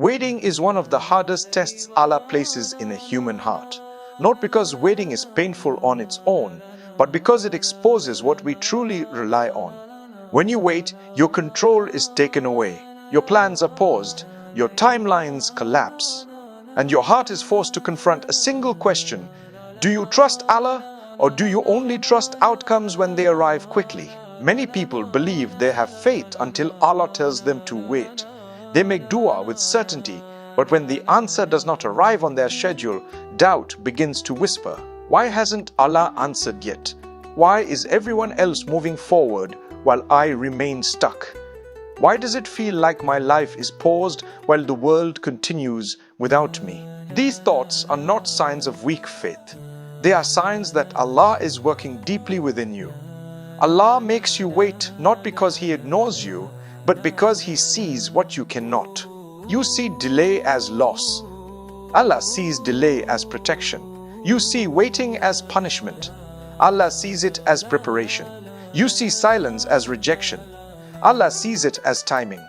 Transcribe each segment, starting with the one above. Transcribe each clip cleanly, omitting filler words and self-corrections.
Waiting is one of the hardest tests Allah places in a human heart. Not because waiting is painful on its own, but because it exposes what we truly rely on. When you wait, your control is taken away, your plans are paused, your timelines collapse, and your heart is forced to confront a single question: do you trust Allah, or do you only trust outcomes when they arrive quickly? Many people believe they have faith until Allah tells them to wait. They make dua with certainty, but when the answer does not arrive on their schedule, doubt begins to whisper. Why hasn't Allah answered yet? Why is everyone else moving forward while I remain stuck? Why does it feel like my life is paused while the world continues without me? These thoughts are not signs of weak faith. They are signs that Allah is working deeply within you. Allah makes you wait not because He ignores you, but because He sees what you cannot. You see delay as loss. Allah sees delay as protection. You see waiting as punishment. Allah sees it as preparation. You see silence as rejection. Allah sees it as timing.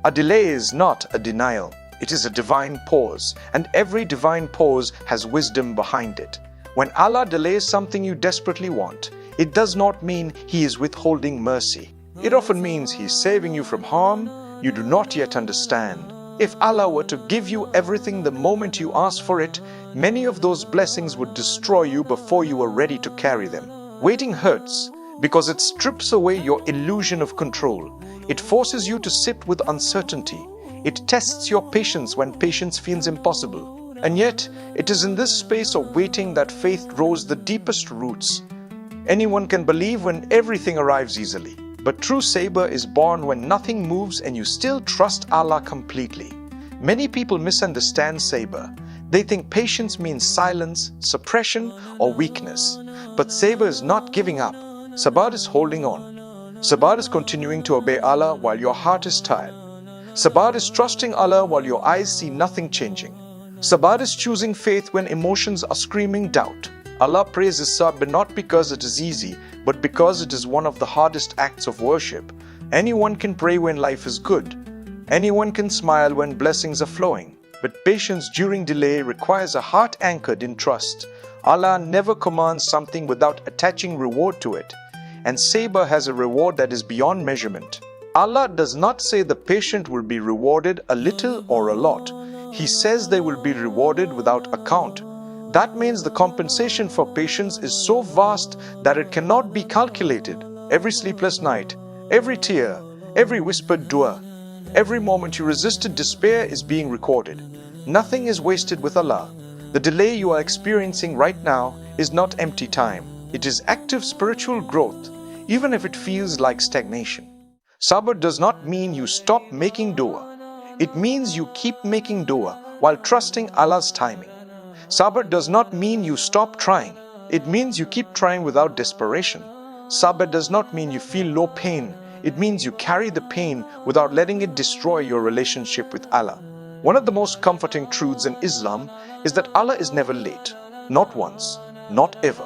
A delay is not a denial. It is a divine pause, and every divine pause has wisdom behind it. When Allah delays something you desperately want, it does not mean He is withholding mercy. It often means He is saving you from harm you do not yet understand. If Allah were to give you everything the moment you ask for it, many of those blessings would destroy you before you are ready to carry them. Waiting hurts because it strips away your illusion of control. It forces you to sit with uncertainty. It tests your patience when patience feels impossible. And yet, it is in this space of waiting that faith grows the deepest roots. Anyone can believe when everything arrives easily. But true Sabr is born when nothing moves and you still trust Allah completely. Many people misunderstand Sabr. They think patience means silence, suppression, or weakness. But Sabr is not giving up. Sabr is holding on. Sabr is continuing to obey Allah while your heart is tired. Sabr is trusting Allah while your eyes see nothing changing. Sabr is choosing faith when emotions are screaming doubt. Allah praises Sabr not because it is easy, but because it is one of the hardest acts of worship. Anyone can pray when life is good. Anyone can smile when blessings are flowing. But patience during delay requires a heart anchored in trust. Allah never commands something without attaching reward to it. And Sabr has a reward that is beyond measurement. Allah does not say the patient will be rewarded a little or a lot. He says they will be rewarded without account. That means the compensation for patience is so vast that it cannot be calculated. Every sleepless night, every tear, every whispered dua, every moment you resisted despair is being recorded. Nothing is wasted with Allah. The delay you are experiencing right now is not empty time. It is active spiritual growth, even if it feels like stagnation. Sabr does not mean you stop making dua. It means you keep making dua while trusting Allah's timing. Sabr does not mean you stop trying. It means you keep trying without desperation. Sabr does not mean you feel no pain. It means you carry the pain without letting it destroy your relationship with Allah. One of the most comforting truths in Islam is that Allah is never late. Not once, not ever.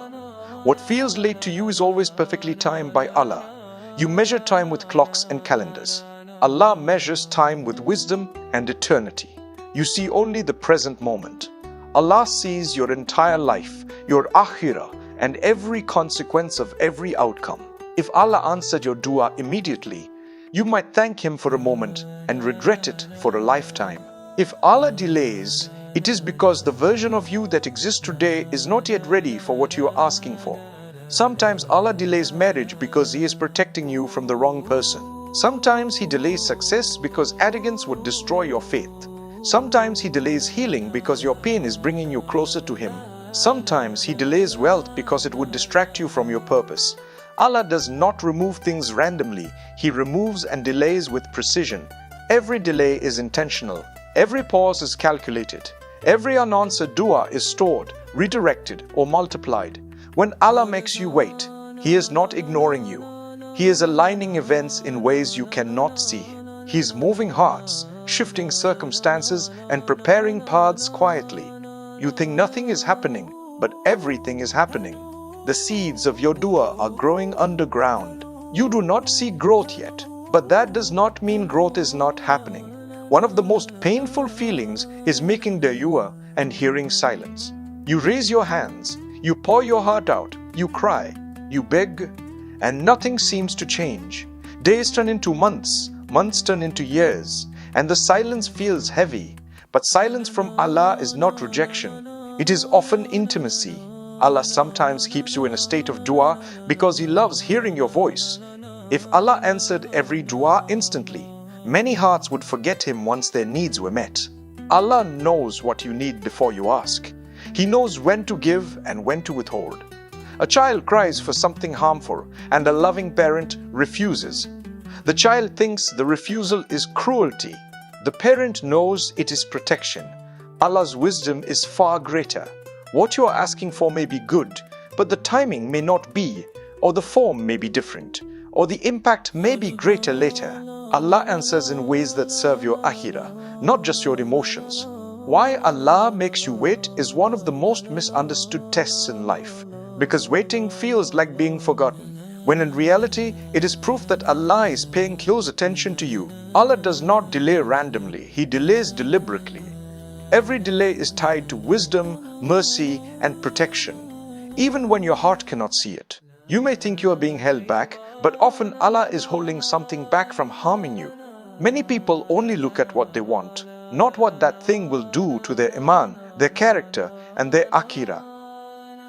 What feels late to you is always perfectly timed by Allah. You measure time with clocks and calendars. Allah measures time with wisdom and eternity. You see only the present moment. Allah sees your entire life, your akhirah, and every consequence of every outcome. If Allah answered your dua immediately, you might thank Him for a moment and regret it for a lifetime. If Allah delays, it is because the version of you that exists today is not yet ready for what you are asking for. Sometimes Allah delays marriage because He is protecting you from the wrong person. Sometimes He delays success because arrogance would destroy your faith. Sometimes He delays healing because your pain is bringing you closer to Him. Sometimes He delays wealth because it would distract you from your purpose. Allah does not remove things randomly. He removes and delays with precision. Every delay is intentional. Every pause is calculated. Every unanswered dua is stored, redirected, or multiplied. When Allah makes you wait, He is not ignoring you. He is aligning events in ways you cannot see. He is moving hearts, shifting circumstances, and preparing paths quietly. You think nothing is happening, but everything is happening. The seeds of your dua are growing underground. You do not see growth yet, but that does not mean growth is not happening. One of the most painful feelings is making dua and hearing silence. You raise your hands, you pour your heart out, you cry, you beg, and nothing seems to change. Days turn into months, months turn into years, and the silence feels heavy. But silence from Allah is not rejection, it is often intimacy. Allah sometimes keeps you in a state of dua because He loves hearing your voice. If Allah answered every dua instantly, many hearts would forget Him once their needs were met. Allah knows what you need before you ask. He knows when to give and when to withhold. A child cries for something harmful and a loving parent refuses. The child thinks the refusal is cruelty. The parent knows it is protection. Allah's wisdom is far greater. What you are asking for may be good, but the timing may not be, or the form may be different, or the impact may be greater later. Allah answers in ways that serve your akhirah, not just your emotions. Why Allah makes you wait is one of the most misunderstood tests in life, because waiting feels like being forgotten, when in reality it is proof that Allah is paying close attention to you. Allah does not delay randomly, He delays deliberately. Every delay is tied to wisdom, mercy, and protection, even when your heart cannot see it. You may think you are being held back, but often Allah is holding something back from harming you. Many people only look at what they want, not what that thing will do to their iman, their character, and their akhirah.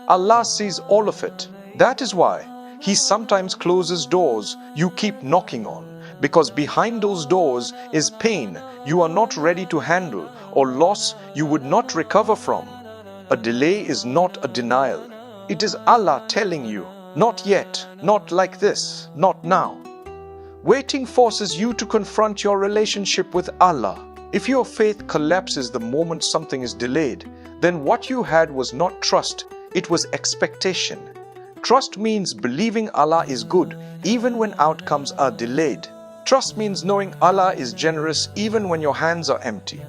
Allah sees all of it. That is why He sometimes closes doors you keep knocking on, because behind those doors is pain you are not ready to handle, or loss you would not recover from. A delay is not a denial. It is Allah telling you, not yet, not like this, not now. Waiting forces you to confront your relationship with Allah. If your faith collapses the moment something is delayed, then what you had was not trust, it was expectation. Trust means believing Allah is good even when outcomes are delayed. Trust means knowing Allah is generous even when your hands are empty.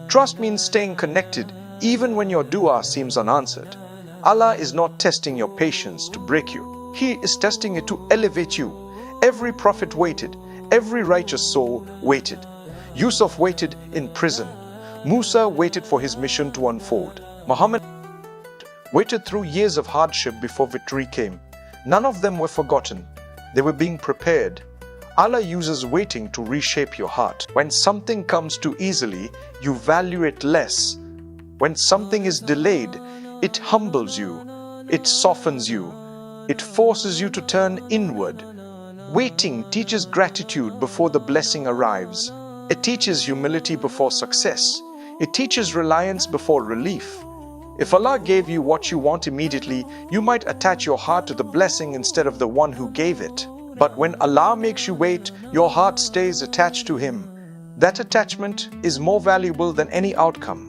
Trust means staying connected even when your dua seems unanswered. Allah is not testing your patience to break you. He is testing it to elevate you. Every prophet waited. Every righteous soul waited. Yusuf waited in prison. Musa waited for his mission to unfold. Muhammad waited through years of hardship before victory came. None of them were forgotten. They were being prepared. Allah uses waiting to reshape your heart. When something comes too easily, you value it less. When something is delayed, it humbles you, it softens you, it forces you to turn inward. Waiting teaches gratitude before the blessing arrives. It teaches humility before success. It teaches reliance before relief. If Allah gave you what you want immediately, you might attach your heart to the blessing instead of the one who gave it. But when Allah makes you wait, your heart stays attached to Him. That attachment is more valuable than any outcome.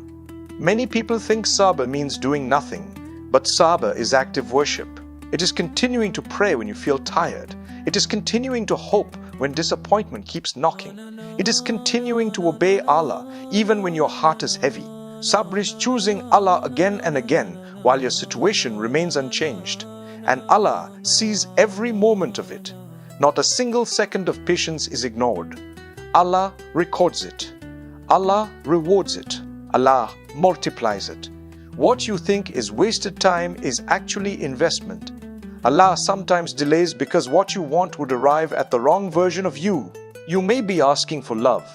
Many people think Sabr means doing nothing, but Sabr is active worship. It is continuing to pray when you feel tired. It is continuing to hope when disappointment keeps knocking. It is continuing to obey Allah even when your heart is heavy. Sabr is choosing Allah again and again while your situation remains unchanged. And Allah sees every moment of it. Not a single second of patience is ignored. Allah records it. Allah rewards it. Allah multiplies it. What you think is wasted time is actually investment. Allah sometimes delays because what you want would arrive at the wrong version of you. You may be asking for love,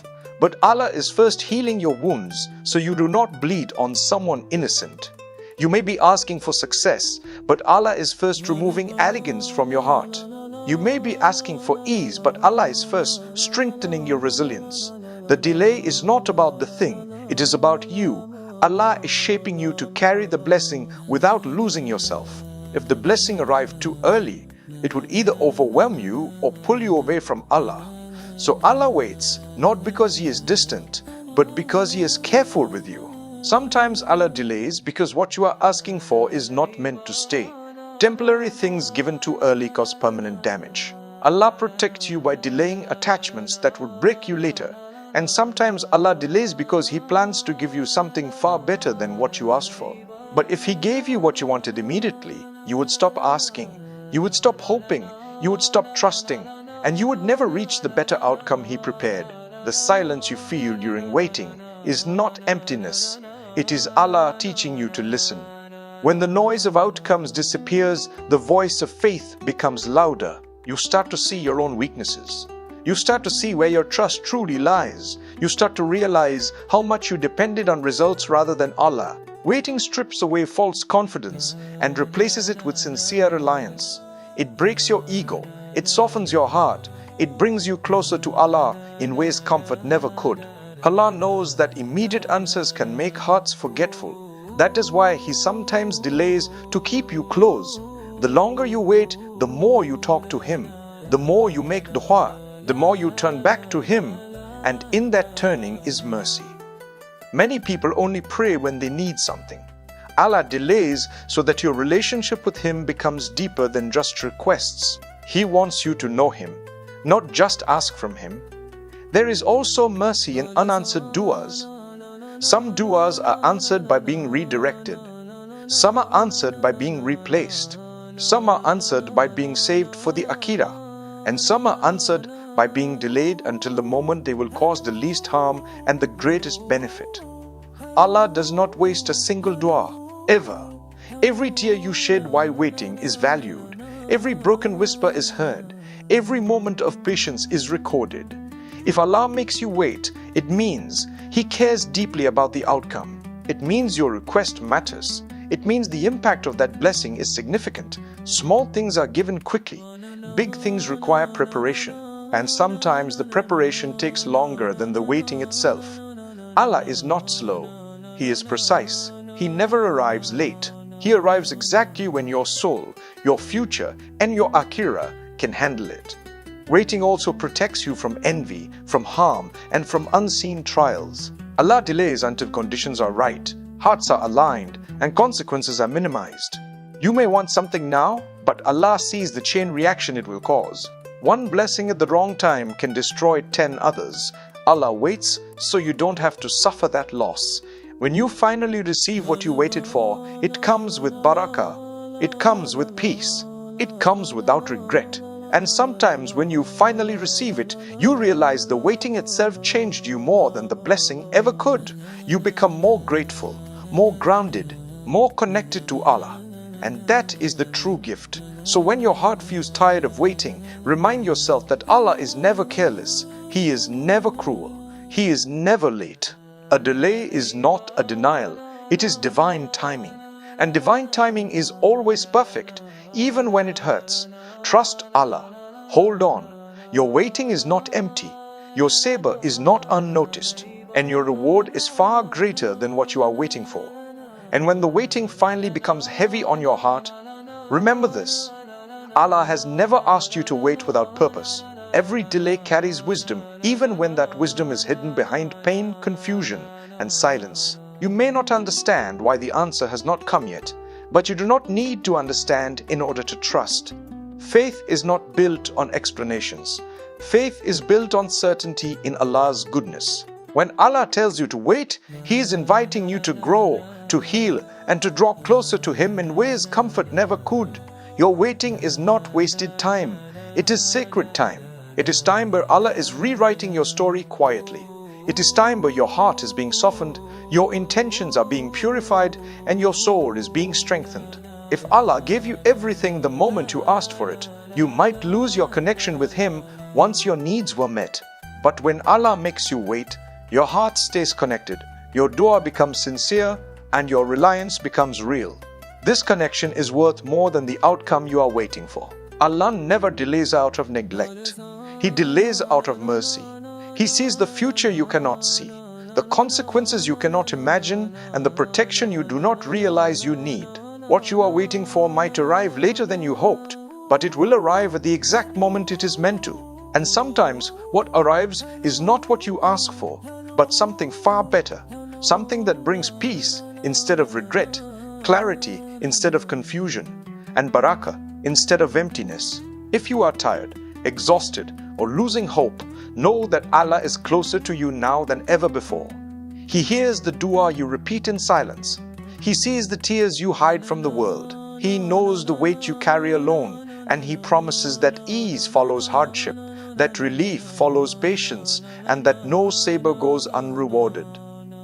but Allah is first healing your wounds so you do not bleed on someone innocent. You may be asking for success, but Allah is first removing arrogance from your heart. You may be asking for ease, but Allah is first strengthening your resilience. The delay is not about the thing, it is about you. Allah is shaping you to carry the blessing without losing yourself. If the blessing arrived too early, it would either overwhelm you or pull you away from Allah. So Allah waits, not because He is distant, but because He is careful with you. Sometimes Allah delays because what you are asking for is not meant to stay. Temporary things given too early cause permanent damage. Allah protects you by delaying attachments that would break you later. And sometimes Allah delays because He plans to give you something far better than what you asked for. But if He gave you what you wanted immediately, you would stop asking, you would stop hoping, you would stop trusting, and you would never reach the better outcome He prepared. the silence you feel during waiting is not emptiness. It is Allah teaching you to listen. When the noise of outcomes disappears, the voice of faith becomes louder. You start to see your own weaknesses. You start to see where your trust truly lies. You start to realize how much you depended on results rather than Allah. Waiting strips away false confidence and replaces it with sincere reliance. It breaks your ego. It softens your heart. It brings you closer to Allah in ways comfort never could. Allah knows that immediate answers can make hearts forgetful. That is why He sometimes delays to keep you close. The longer you wait, the more you talk to Him. The more you make dua, the more you turn back to Him. And in that turning is mercy. Many people only pray when they need something. Allah delays so that your relationship with Him becomes deeper than just requests. He wants you to know Him, not just ask from Him. There is also mercy in unanswered du'as. Some du'as are answered by being redirected. Some are answered by being replaced. Some are answered by being saved for the akhirah. And some are answered by being delayed until the moment they will cause the least harm and the greatest benefit. Allah does not waste a single dua, ever. Every tear you shed while waiting is valued. Every broken whisper is heard. Every moment of patience is recorded. If Allah makes you wait, it means He cares deeply about the outcome. It means your request matters. It means the impact of that blessing is significant. Small things are given quickly. Big things require preparation. And sometimes the preparation takes longer than the waiting itself. Allah is not slow. He is precise. He never arrives late. He arrives exactly when your soul, your future, and your akhirah can handle it. Waiting also protects you from envy, from harm, and from unseen trials. Allah delays until conditions are right, hearts are aligned, and consequences are minimized. You may want something now, but Allah sees the chain reaction it will cause. One blessing at the wrong time can destroy 10 others. Allah waits so you don't have to suffer that loss. When you finally receive what you waited for, it comes with barakah. It comes with peace. It comes without regret. And sometimes when you finally receive it, you realize the waiting itself changed you more than the blessing ever could. You become more grateful, more grounded, more connected to Allah. And that is the true gift. So when your heart feels tired of waiting, remind yourself that Allah is never careless. He is never cruel. He is never late. A delay is not a denial. It is divine timing. And divine timing is always perfect, even when it hurts. Trust Allah. Hold on. Your waiting is not empty. Your sabr is not unnoticed. And your reward is far greater than what you are waiting for. And when the waiting finally becomes heavy on your heart, remember this. Allah has never asked you to wait without purpose. Every delay carries wisdom, even when that wisdom is hidden behind pain, confusion, and silence. You may not understand why the answer has not come yet, but you do not need to understand in order to trust. Faith is not built on explanations. Faith is built on certainty in Allah's goodness. When Allah tells you to wait, He is inviting you to grow, to heal, and to draw closer to Him in ways comfort never could. Your waiting is not wasted time. It is sacred time. It is time where Allah is rewriting your story quietly. It is time where your heart is being softened, your intentions are being purified, and your soul is being strengthened. If Allah gave you everything the moment you asked for it, you might lose your connection with Him once your needs were met. But when Allah makes you wait, your heart stays connected, your dua becomes sincere, and your reliance becomes real. This connection is worth more than the outcome you are waiting for. Allah never delays out of neglect. He delays out of mercy. He sees the future you cannot see, the consequences you cannot imagine, and the protection you do not realize you need. What you are waiting for might arrive later than you hoped, but it will arrive at the exact moment it is meant to. And sometimes what arrives is not what you ask for, but something far better, something that brings peace instead of regret, clarity instead of confusion, and barakah instead of emptiness. If you are tired, exhausted, or losing hope, know that Allah is closer to you now than ever before. He hears the dua you repeat in silence. He sees the tears you hide from the world. He knows the weight you carry alone, and He promises that ease follows hardship, that relief follows patience, and that no sabr goes unrewarded.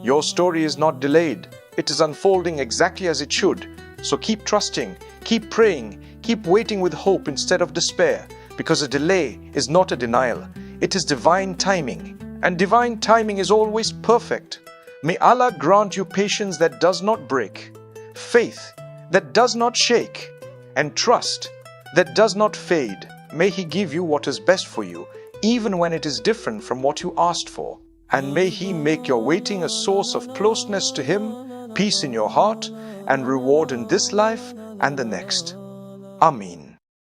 Your story is not delayed. It is unfolding exactly as it should. So keep trusting, keep praying, keep waiting with hope instead of despair, because a delay is not a denial. It is divine timing, and divine timing is always perfect. May Allah grant you patience that does not break, faith that does not shake, and trust that does not fade. May He give you what is best for you, even when it is different from what you asked for. And may He make your waiting a source of closeness to Him, peace in your heart, and reward in this life and the next. Ameen.